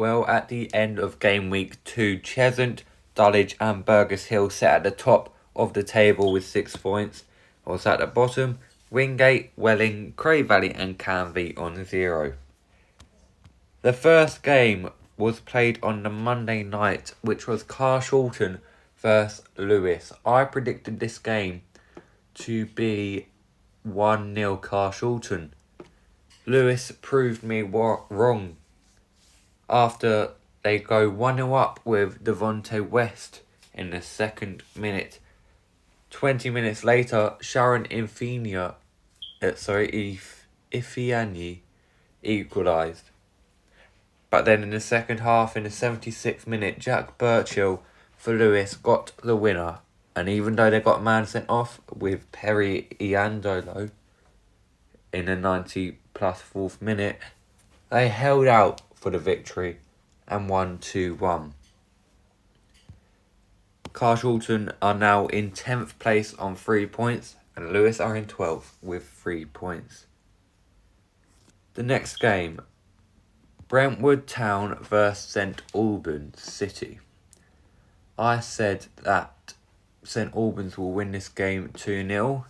Well, at the end of game week 2, Cheshunt, Dulwich and Burgess Hill sat at the top of the table with 6 points, whilst at the bottom, Wingate, Welling, Cray Valley and Canvey on 0. The first game was played on the Monday night, which was Carshalton vs Lewis. I predicted this game to be 1-0 Carshalton. Lewis proved me wrong after they go 1-0 up with Devonte West in the 2nd minute. 20 minutes later, Sharon Ifeanyi equalised. But then in the second half, in the 76th minute, Jack Burchill for Lewis got the winner. And even though they got a man sent off with Perry Iandolo in the 90+4th minute, they held out for the victory and won 2-1. Carshalton are now in 10th place on 3 points and Lewis are in 12th with 3 points. The next game, Brentwood Town vs St Albans City. I said that St Albans will win this game 2-0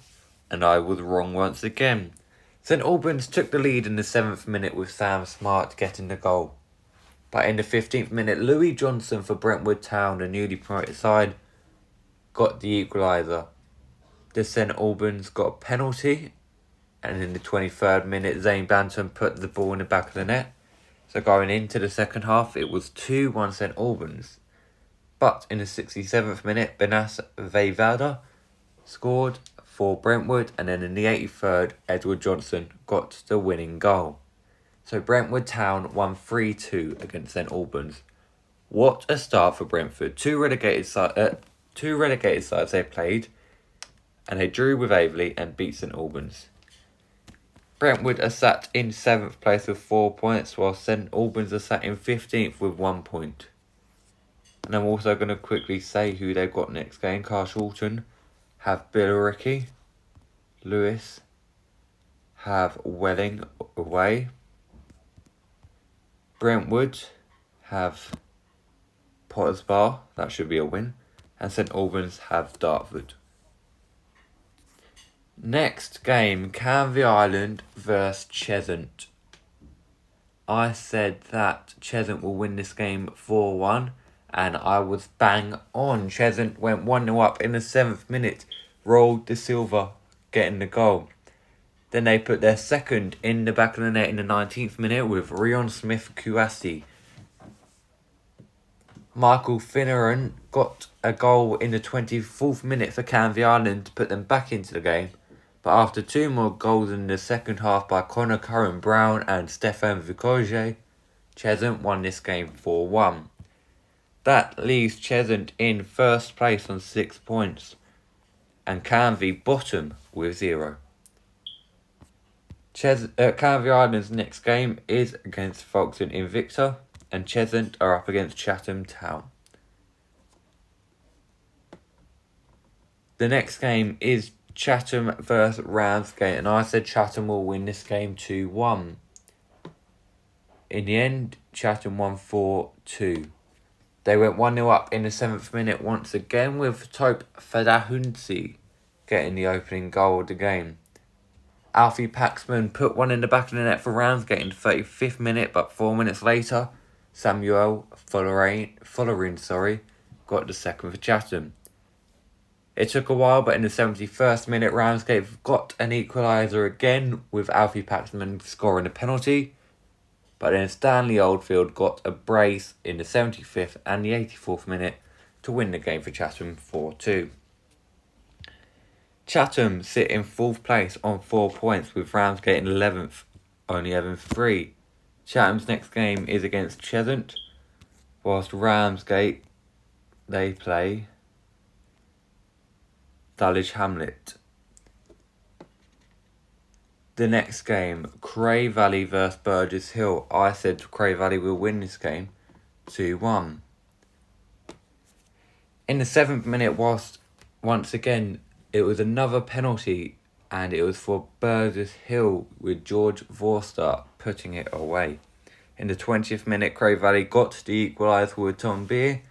and I was wrong once again. St Albans took the lead in the 7th minute with Sam Smart getting the goal. But in the 15th minute, Louis Johnson for Brentwood Town, the newly promoted side, got the equaliser. The St Albans got a penalty, and in the 23rd minute, Zane Banton put the ball in the back of the net. So going into the second half, it was 2-1 St Albans. But in the 67th minute, Benas Veyvada scored for Brentwood, and then in the 83rd, Edward Johnson got the winning goal. So Brentwood Town won 3-2 against St Albans. What a start for Brentford. Two relegated sides they played, and they drew with Aveley and beat St Albans. Brentwood are sat in 7th place with 4 points, while St Albans are sat in 15th with 1 point. And I'm also going to quickly say who they've got next game. Carshalton have Billericay. Lewis have Welling away. Brentwood have Potters Bar. That should be a win. And St Albans have Dartford. Next game, Canvey Island vs Cheshunt. I said that Cheshunt will win this game 4-1. And I was bang on. Cheshunt went 1-0 up in the 7th minute. Rolled De Silva getting the goal. Then they put their second in the back of the net in the 19th minute with Rion Smith-Kouassi. Michael Finneran got a goal in the 24th minute for Canvey Island to put them back into the game. But after 2 more goals in the second half by Connor Curran Brown and Stefan Vukoje, Cheshunt won this game 4-1. That leaves Cheshunt in 1st place on 6 points and Canvey bottom with 0. Canvey Island's next game is against Folkestone Invicta and Cheshunt are up against Chatham Town. The next game is Chatham vs Ramsgate, and I said Chatham will win this game 2-1. In the end, Chatham won 4-2. They went 1-0 up in the 7th minute once again with Tope Fadahunsi getting the opening goal of the game. Alfie Paxman put one in the back of the net for Ramsgate in the 35th minute, but 4 minutes later, Samuel Follering got the second for Chatham. It took a while, but in the 71st minute, Ramsgate got an equaliser again with Alfie Paxman scoring a penalty. But then Stanley Oldfield got a brace in the 75th and the 84th minute to win the game for Chatham 4-2. Chatham sit in 4th place on 4 points with Ramsgate in 11th, only having 3. Chatham's next game is against Cheshunt, whilst Ramsgate, they play Dulwich Hamlet. The next game, Cray Valley vs Burgess Hill. I said Cray Valley will win this game 2-1. In the 7th minute, whilst once again it was another penalty and it was for Burgess Hill with George Vorster putting it away. In the 20th minute, Cray Valley got the equaliser with Tom Beer,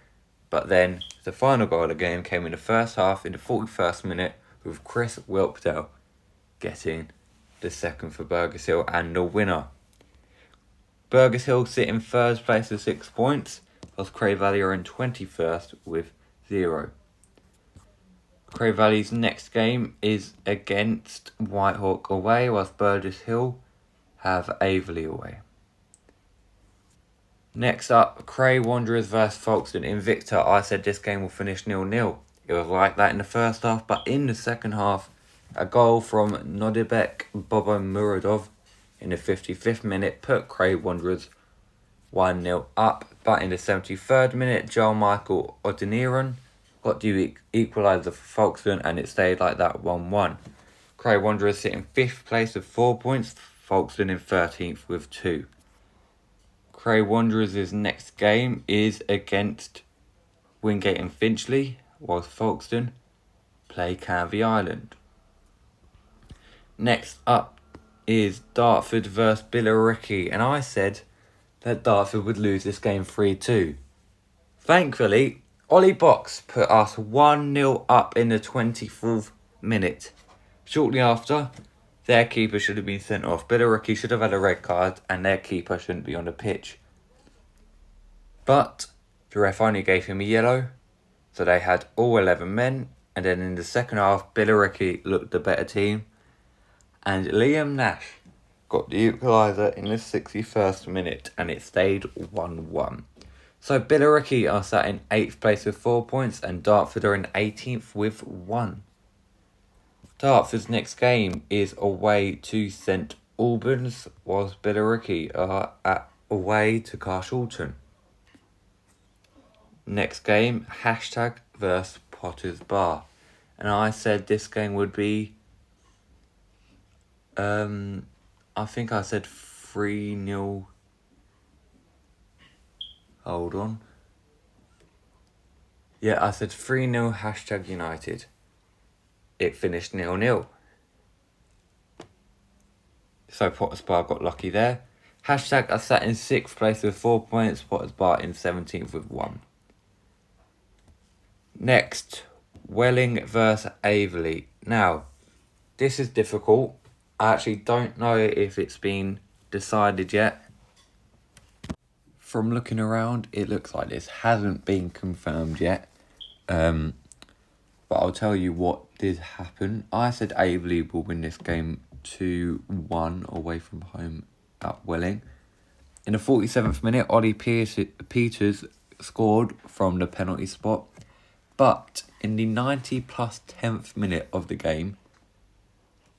but then the final goal of the game came in the first half in the 41st minute with Chris Wilpdale getting the second for Burgess Hill and the winner. Burgess Hill sit in third place with 6 points, whilst Cray Valley are in 21st with 0. Cray Valley's next game is against Whitehawk away, whilst Burgess Hill have Averley away. Next up, Cray Wanderers vs Folkestone. In Victor, I said this game will finish 0-0. It was like that in the first half, but in the second half, a goal from Nodibek Bobo Muradov in the 55th minute put Cray Wanderers 1-0 up. But in the 73rd minute, Joel Michael Odiniran got the equaliser for Folkestone, and it stayed like that 1-1. Cray Wanderers sit in 5th place with 4 points, Folkestone in 13th with 2. Cray Wanderers' next game is against Wingate and Finchley, whilst Folkestone play Canvey Island. Next up is Dartford vs Billericay, and I said that Dartford would lose this game 3-2. Thankfully, Ollie Box put us 1-0 up in the 24th minute. Shortly after, their keeper should have been sent off. Billericay should have had a red card and their keeper shouldn't be on the pitch. But the ref only gave him a yellow, so they had all 11 men, and then in the second half, Billericay looked the better team, and Liam Nash got the equaliser in the 61st minute, and it stayed 1-1. So Billericay are sat in 8th place with 4 points, and Dartford are in 18th with 1. Dartford's next game is away to St Albans, whilst Billericay are away to Carshalton. Next game, Hashtag vs Potter's Bar. And I said this game would be, I think I said 3-0. Hold on. Yeah, I said 3-0 Hashtag United. It finished 0-0. So Potter's Bar got lucky there. Hashtag are sat in 6th place with 4 points. Potter's Bar in 17th with 1. Next, Welling vs Averley. Now, this is difficult. I actually don't know if it's been decided yet. From looking around, it looks like this hasn't been confirmed yet. But I'll tell you what did happen. I said Averley will win this game 2-1 away from home at Welling. In the 47th minute, Ollie Peters scored from the penalty spot. But in the 90 plus 10th minute of the game,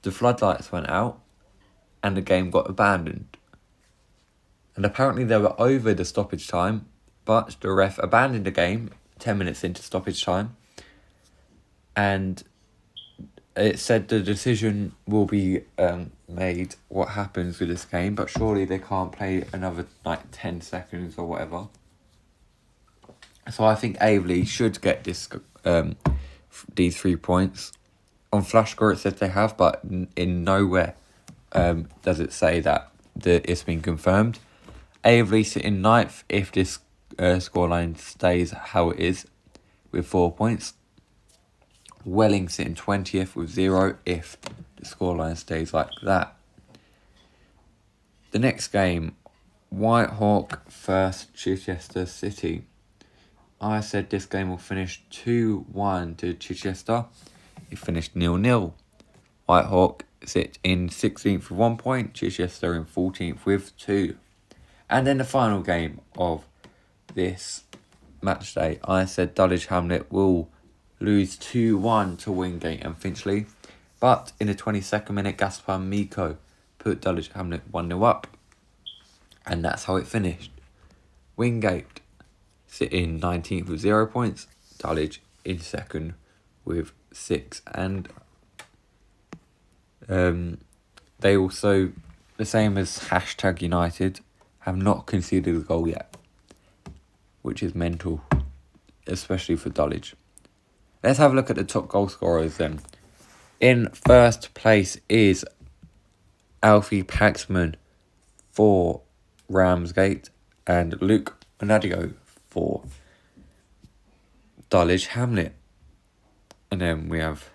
the floodlights went out and the game got abandoned. And apparently they were over the stoppage time, but the ref abandoned the game 10 minutes into stoppage time. And it said the decision will be made what happens with this game, but surely they can't play another 10 seconds or whatever. So I think Averley should get this these 3 points. On Flashscore it says they have, but in nowhere does it say that it's been confirmed. Averley sit in 9th if this scoreline stays how it is with 4 points. Welling sit in 20th with 0 if the scoreline stays like that. The next game, Whitehawk vs Chichester City. I said this game will finish 2-1 to Chichester. It finished 0-0. Whitehawk sit in 16th with 1 point. Chichester in 14th with 2. And then the final game of this match day, I said Dulwich Hamlet will lose 2-1 to Wingate and Finchley. But in the 22nd minute, Gaspar Miko put Dulwich Hamlet 1-0 up. And that's how it finished. Wingate sit in 19th with 0 points. Dulwich in 2nd with 6. And they also, the same as Hashtag United, have not conceded a goal yet, which is mental, especially for Dulwich. Let's have a look at the top goal scorers then. In first place is Alfie Paxman for Ramsgate, and Luke Onadio for Dulwich Hamlet. And then we have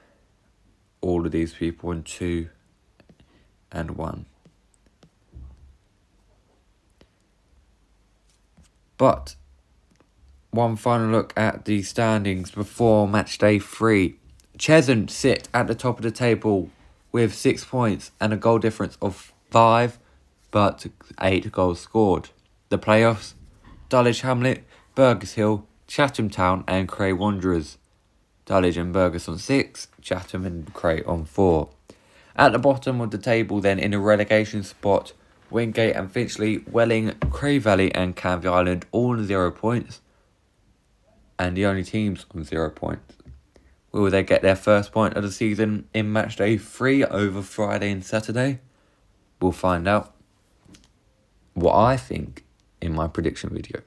all of these people in 2 and 1. But one final look at the standings before match day 3. Chesham sit at the top of the table with 6 points and a goal difference of 5, but 8 goals scored. The playoffs: Dulwich Hamlet, Burgess Hill, Chatham Town and Cray Wanderers. Dulwich and Burgess on 6, Chatham and Cray on 4. At the bottom of the table then, in a relegation spot, Wingate and Finchley, Welling, Cray Valley and Canvey Island all on 0 points. And the only teams on 0 points. Will they get their first point of the season in match day 3 over Friday and Saturday? We'll find out what I think in my prediction video.